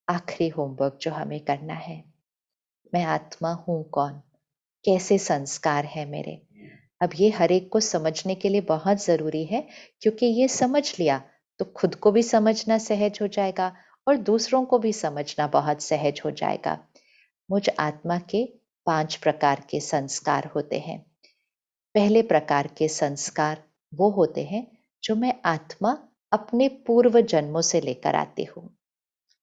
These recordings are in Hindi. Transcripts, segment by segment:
आखिरी होमवर्क जो हमें करना है। मैं आत्मा हूँ कौन? कैसे संस्कार है मेरे? अब ये हर एक को समझने के लिए बहुत ज़रूरी है, क्योंकि ये समझ लिया तो खुद को भी समझना सहज हो जाएगा और दूसरों को भी समझना बहुत सहज हो जाएगा। मुझ आत्मा के 5 प्रकार के संस्कार होते हैं। पहले प्रकार के संस्कार वो होते हैं जो मैं आत्मा अपने पूर्व जन्मों से लेकर आती हूँ।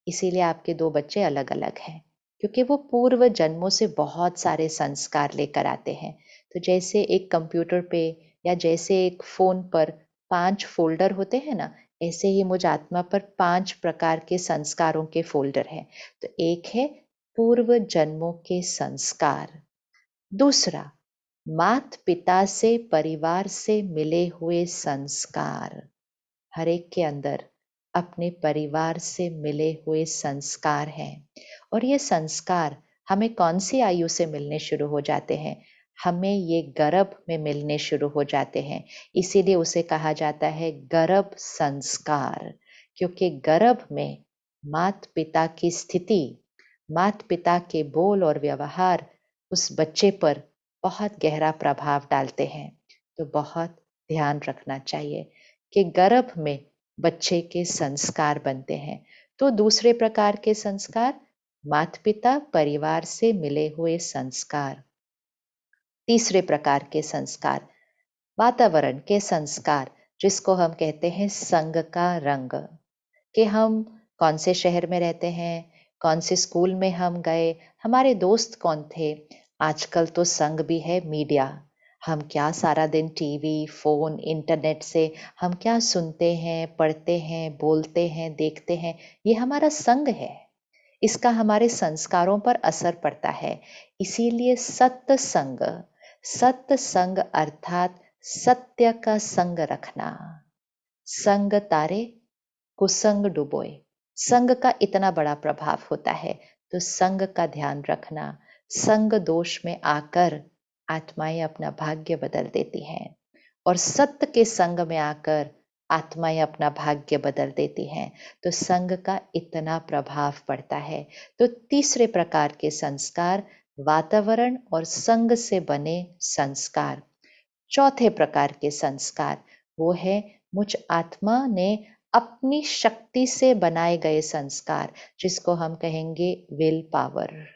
इसीलिए आपके 2 बच्चे अलग-अलग हैं, क्योंकि वो पूर्व जन्मों से बहुत सारे संस्कार लेकर आते हैं। तो जैसे एक कंप्यूटर पे या जैसे एक फ़ोन पर 5 फ़ोल्डर होते हैं ना, ऐसे ही मुझ आत्मा पर 5 प्रकार के संस्कारों के फ़ोल्डर हैं। तो एक है पूर्व जन्मों के संस्कार। दूसरा, मात-पिता से, परिवार से मिले हुए संस्कार। हर एक के अंदर अपने परिवार से मिले हुए संस्कार हैं और ये संस्कार हमें कौन सी आयु से मिलने शुरू हो जाते हैं? हमें ये गर्भ में मिलने शुरू हो जाते हैं। इसीलिए उसे कहा जाता है गर्भ संस्कार, क्योंकि गर्भ में मात-पिता की स्थिति, मात-पिता के बोल और व्यवहार उस बच्चे पर बहुत गहरा प्रभाव डालते हैं। तो बहुत ध्यान रखना चाहिए कि गर्भ में बच्चे के संस्कार बनते हैं। तो दूसरे प्रकार के संस्कार, माता-पिता, परिवार से मिले हुए संस्कार। तीसरे प्रकार के संस्कार, वातावरण के संस्कार, जिसको हम कहते हैं संग का रंग, कि हम कौन से शहर में रहते हैं, कौन से स्कूल में हम गए, हमारे दोस्त कौन थे। आजकल तो संग भी है मीडिया। हम क्या सारा दिन टीवी, फ़ोन, इंटरनेट से हम क्या सुनते हैं, पढ़ते हैं, बोलते हैं, देखते हैं, ये हमारा संग है। इसका हमारे संस्कारों पर असर पड़ता है। इसीलिए सत्संग, सत्संग अर्थात सत्य का संग रखना। संग तारे कुसंग डुबोए। संग का इतना बड़ा प्रभाव होता है, तो संग का ध्यान रखना। संग दोष में आकर आत्माएं अपना भाग्य बदल देती हैं और सत्य के संग में आकर आत्माएं अपना भाग्य बदल देती हैं। तो संग का इतना प्रभाव पड़ता है। तो तीसरे प्रकार के संस्कार, वातावरण और संग से बने संस्कार। चौथे प्रकार के संस्कार, वो है मुझ आत्मा ने अपनी शक्ति से बनाए गए संस्कार, जिसको हम कहेंगे विल पावर।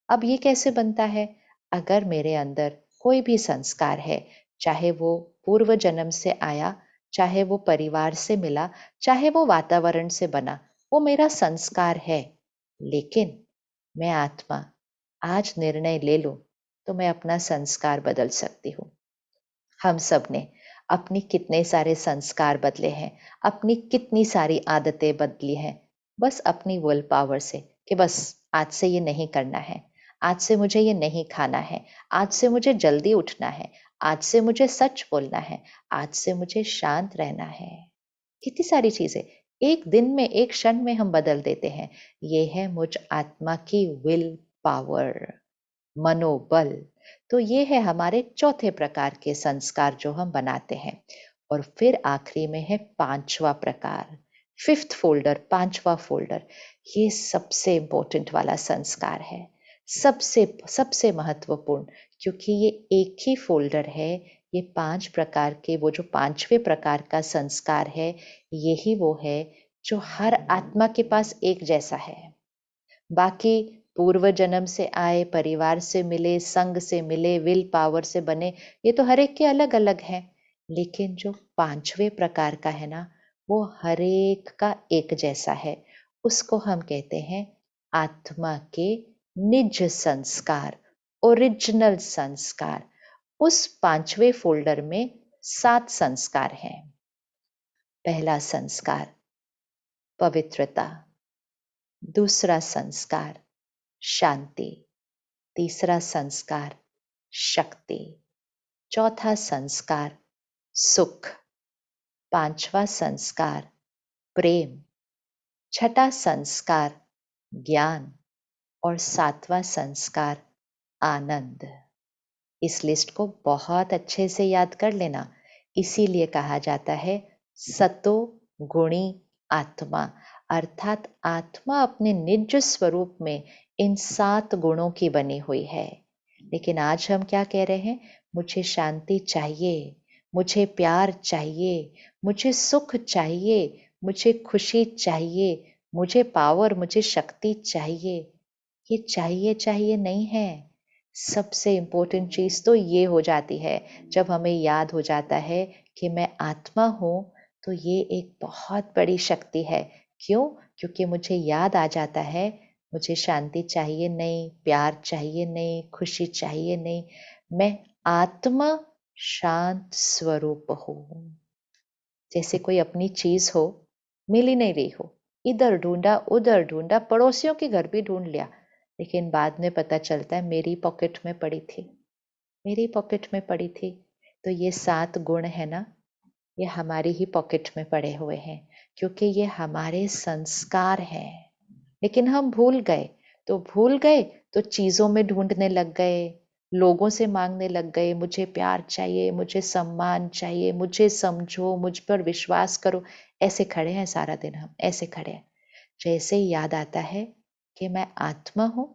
अब ये कैसे बनता है? अगर मेरे अंदर कोई भी संस्कार है, चाहे वो पूर्व जन्म से आया, चाहे वो परिवार से मिला, चाहे वो वातावरण से बना, वो मेरा संस्कार है। लेकिन मैं आत्मा आज निर्णय ले लूं, तो मैं अपना संस्कार बदल सकती हूँ। हम सब ने अपनी कितने सारे संस्कार बदले हैं, अपनी कितनी सारी आदतें बदली हैं, बस अपनी विल पावर से, कि बस आज से ये नहीं करना है, आज से मुझे ये नहीं खाना है, आज से मुझे जल्दी उठना है, आज से मुझे सच बोलना है, आज से मुझे शांत रहना है। कितनी सारी चीजें एक दिन में, एक क्षण में हम बदल देते हैं। ये है मुझ आत्मा की विल पावर, मनोबल। तो ये है हमारे चौथे प्रकार के संस्कार जो हम बनाते हैं। और फिर आखिरी में है पांचवा प्रकार, फिफ्थ फोल्डर, पांचवा फोल्डर। ये सबसे इंपॉर्टेंट वाला संस्कार है, सबसे सबसे महत्वपूर्ण, क्योंकि ये एक ही फोल्डर है। ये 5 प्रकार के, वो जो पांचवे प्रकार का संस्कार है, यही वो है जो हर आत्मा के पास एक जैसा है। बाकी पूर्व जन्म से आए, परिवार से मिले, संग से मिले, विल पावर से बने, ये तो हर एक के अलग अलग हैं। लेकिन जो पांचवे प्रकार का है ना, वो हर एक का एक जैसा है। उसको हम कहते हैं आत्मा के निज संस्कार, ओरिजिनल संस्कार। उस पांचवे फोल्डर में 7 संस्कार हैं। पहला संस्कार पवित्रता, दूसरा संस्कार शांति, तीसरा संस्कार शक्ति, चौथा संस्कार सुख, पांचवा संस्कार प्रेम, छठा संस्कार ज्ञान और सातवां संस्कार आनंद। इस लिस्ट को बहुत अच्छे से याद कर लेना। इसीलिए कहा जाता है सतो गुणी आत्मा। अर्थात आत्मा अपने निज स्वरूप में इन 7 गुणों की बनी हुई है। लेकिन आज हम क्या कह रहे हैं? मुझे शांति चाहिए, मुझे प्यार चाहिए, मुझे सुख चाहिए, मुझे खुशी चाहिए, मुझे पावर, मुझे शक्ति चाहिए। ये चाहिए चाहिए नहीं है। सबसे इम्पोर्टेंट चीज़ तो ये हो जाती है, जब हमें याद हो जाता है कि मैं आत्मा हूँ, तो ये एक बहुत बड़ी शक्ति है। क्यों? क्योंकि मुझे याद आ जाता है, मुझे शांति चाहिए नहीं, प्यार चाहिए नहीं, खुशी चाहिए नहीं, मैं आत्मा शांत स्वरूप हूँ। जैसे कोई अपनी चीज हो, मिल ही नहीं रही हो, इधर ढूंढा उधर ढूंढा, पड़ोसियों के घर भी ढूंढ लिया, लेकिन बाद में पता चलता है मेरी पॉकेट में पड़ी थी, मेरी पॉकेट में पड़ी थी। तो ये 7 गुण है ना, ये हमारी ही पॉकेट में पड़े हुए हैं, क्योंकि ये हमारे संस्कार हैं। लेकिन हम भूल गए, तो भूल गए तो चीजों में ढूंढने लग गए, लोगों से मांगने लग गए, मुझे प्यार चाहिए, मुझे सम्मान चाहिए, मुझे समझो, मुझ पर विश्वास करो। ऐसे खड़े हैं सारा दिन, हम ऐसे खड़े हैं। जैसे ही याद आता है कि मैं आत्मा हूं,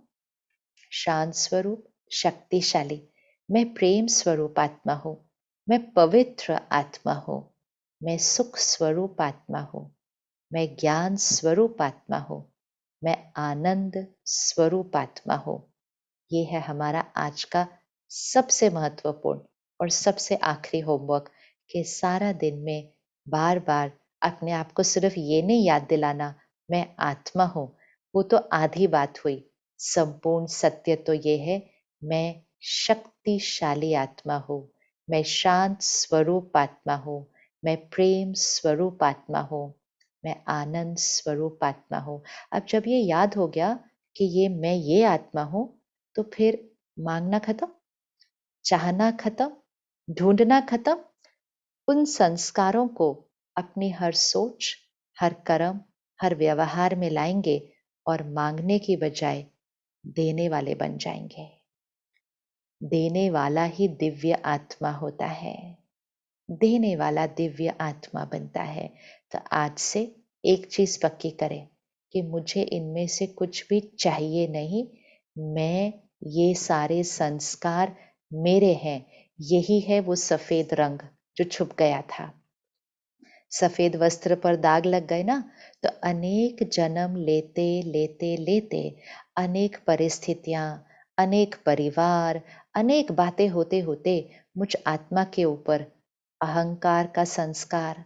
शांत स्वरूप, शक्तिशाली, मैं प्रेम स्वरूप आत्मा हूं, मैं पवित्र आत्मा हूं, मैं सुख स्वरूप आत्मा हूं, मैं ज्ञान स्वरूप आत्मा हूं, मैं आनंद स्वरूप आत्मा हूं। ये है हमारा आज का सबसे महत्वपूर्ण और सबसे आखिरी होमवर्क, कि सारा दिन में बार बार अपने आप को सिर्फ ये नहीं याद दिलाना मैं आत्मा हूं, वो तो आधी बात हुई। संपूर्ण सत्य तो ये है, मैं शक्तिशाली आत्मा हूं, मैं शांत स्वरूप आत्मा हूं, मैं प्रेम स्वरूप आत्मा हूं, मैं आनंद स्वरूप आत्मा हूं। अब जब ये याद हो गया कि ये आत्मा हूं, तो फिर मांगना खत्म, चाहना खत्म, ढूंढना खत्म। उन संस्कारों को अपनी हर सोच, हर कर्म, हर व्यवहार में लाएंगे और मांगने की बजाय देने वाले बन जाएंगे। देने वाला ही दिव्य आत्मा होता है, देने वाला दिव्य आत्मा बनता है। तो आज से एक चीज पक्की करें कि मुझे इनमें से कुछ भी चाहिए नहीं, मैं, ये सारे संस्कार मेरे हैं। यही है वो सफेद रंग जो छुप गया था। सफेद वस्त्र पर दाग लग गए ना, तो अनेक जन्म लेते लेते लेते, अनेक परिस्थितियां, अनेक परिवार, अनेक बातें होते होते मुझ आत्मा के ऊपर अहंकार का संस्कार,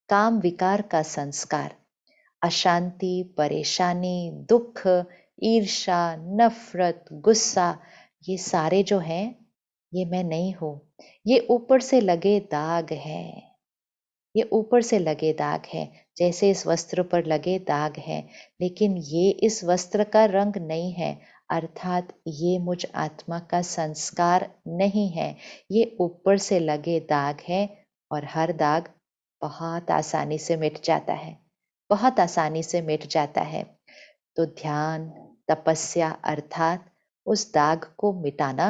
काम विकार का संस्कार, अशांति, परेशानी, दुख, ईर्षा, नफरत, गुस्सा, ये सारे जो हैं, ये मैं नहीं हूं। ये ऊपर से लगे दाग हैं, ये ऊपर से लगे दाग हैं, जैसे इस वस्त्र पर लगे दाग हैं। लेकिन ये इस वस्त्र का रंग नहीं है, अर्थात ये मुझ आत्मा का संस्कार नहीं है। ये ऊपर से लगे दाग है, और हर दाग बहुत आसानी से मिट जाता है, बहुत आसानी से मिट जाता है। तो ध्यान, तपस्या अर्थात उस दाग को मिटाना,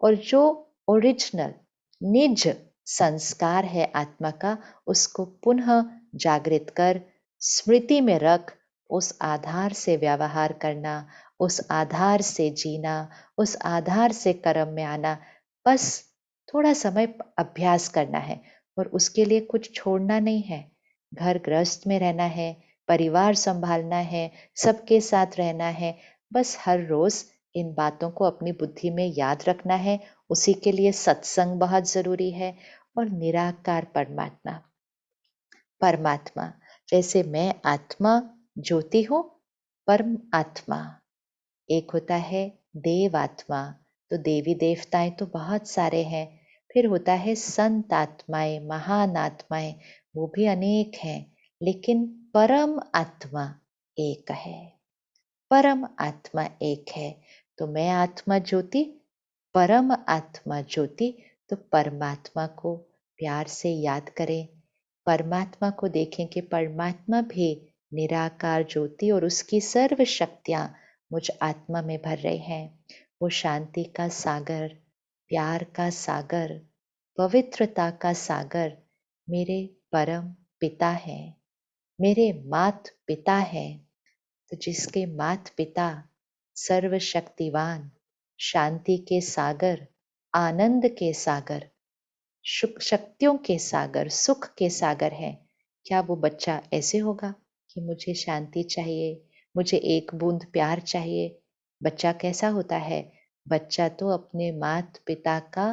और जो ओरिजिनल निज संस्कार है आत्मा का, उसको पुनः जागृत कर, स्मृति में रख, उस आधार से व्यवहार करना, उस आधार से जीना, उस आधार से कर्म में आना। बस थोड़ा समय अभ्यास करना है, और उसके लिए कुछ छोड़ना नहीं है। घर गृहस्थ में रहना है, परिवार संभालना है, सबके साथ रहना है। बस हर रोज इन बातों को अपनी बुद्धि में याद रखना है। उसी के लिए सत्संग बहुत जरूरी है। और निराकार परमात्मा, परमात्मा, जैसे मैं आत्मा ज्योति हूं, परम आत्मा एक होता है देव आत्मा। तो देवी देवताएं तो बहुत सारे हैं। फिर होता है संत आत्माएं, महान आत्माएं, वो भी अनेक हैं। लेकिन परम आत्मा एक है, परम आत्मा एक है। तो मैं आत्मा ज्योति, परम आत्मा ज्योति। तो परमात्मा को प्यार से याद करें, परमात्मा को देखें कि परमात्मा भी निराकार ज्योति, और उसकी सर्व शक्तियां मुझ आत्मा में भर रहे हैं। वो शांति का सागर, प्यार का सागर, पवित्रता का सागर मेरे परम पिता हैं। मेरे मात पिता हैं, तो जिसके मात पिता सर्वशक्तिवान, शांति के सागर, आनंद के सागर, शक्तियों के सागर, सुख के सागर हैं, क्या वो बच्चा ऐसे होगा कि मुझे शांति चाहिए, मुझे एक बूंद प्यार चाहिए? बच्चा कैसा होता है? बच्चा तो अपने माता पिता का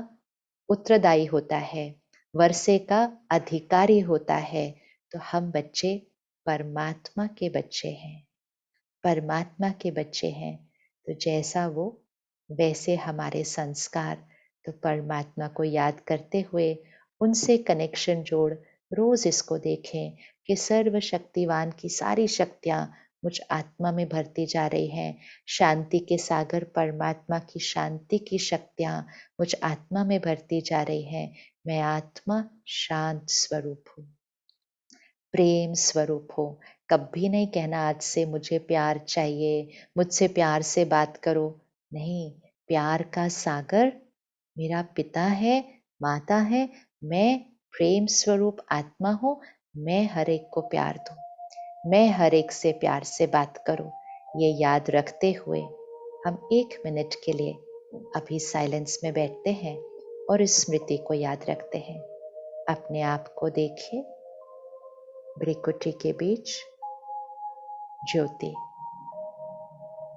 उत्तरदायी होता है, वर्षे का अधिकारी होता है। तो हम बच्चे परमात्मा के बच्चे हैं, परमात्मा के बच्चे हैं। तो जैसा वो वैसे हमारे संस्कार। तो परमात्मा को याद करते हुए उनसे कनेक्शन जोड़ रोज इसको देखें कि सर्वशक्तिवान की सारी शक्तियाँ मुझ आत्मा में भरती जा रही हैं। शांति के सागर परमात्मा की शांति की शक्तियाँ मुझ आत्मा में भरती जा रही हैं। मैं आत्मा शांत स्वरूप हूँ, प्रेम स्वरूप हो। कभी नहीं कहना आज से मुझे प्यार चाहिए, मुझसे प्यार से बात करो। नहीं, प्यार का सागर मेरा पिता है, माता है। मैं प्रेम स्वरूप आत्मा हूँ। मैं हर एक को प्यार दूँ, मैं हर एक से प्यार से बात करूँ। ये याद रखते हुए हम 1 मिनट के लिए अभी साइलेंस में बैठते हैं और इस स्मृति को याद रखते हैं। अपने आप को देखिए, भ्रिकुटी के बीच ज्योति।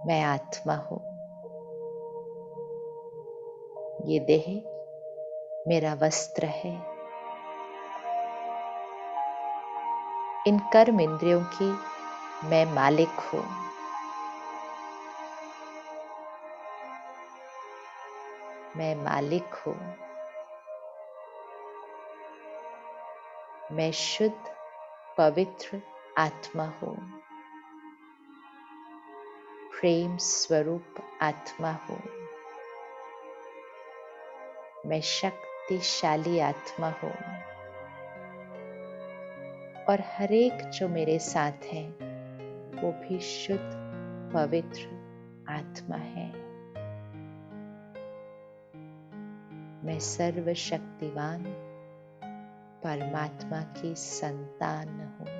मैं आत्मा हूँ। ये देह मेरा वस्त्र है। इन कर्म इंद्रियों की मैं मालिक हूँ। मैं मालिक हूँ। मैं शुद्ध पवित्र आत्मा हूँ। प्रेम स्वरूप आत्मा हूँ। मैं शक्तिशाली आत्मा हूँ। और हर एक जो मेरे साथ हैं वो भी शुद्ध पवित्र आत्मा है। मैं सर्वशक्तिवान परमात्मा की संतान हूँ।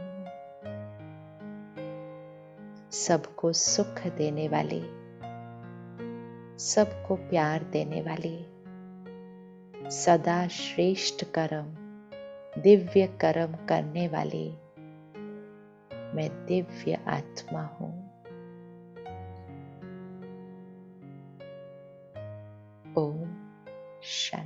सबको सुख देने वाली, सबको प्यार देने वाली, सदा श्रेष्ठ कर्म, दिव्य कर्म करने वाली मैं दिव्य आत्मा हूँ। ओम शांति।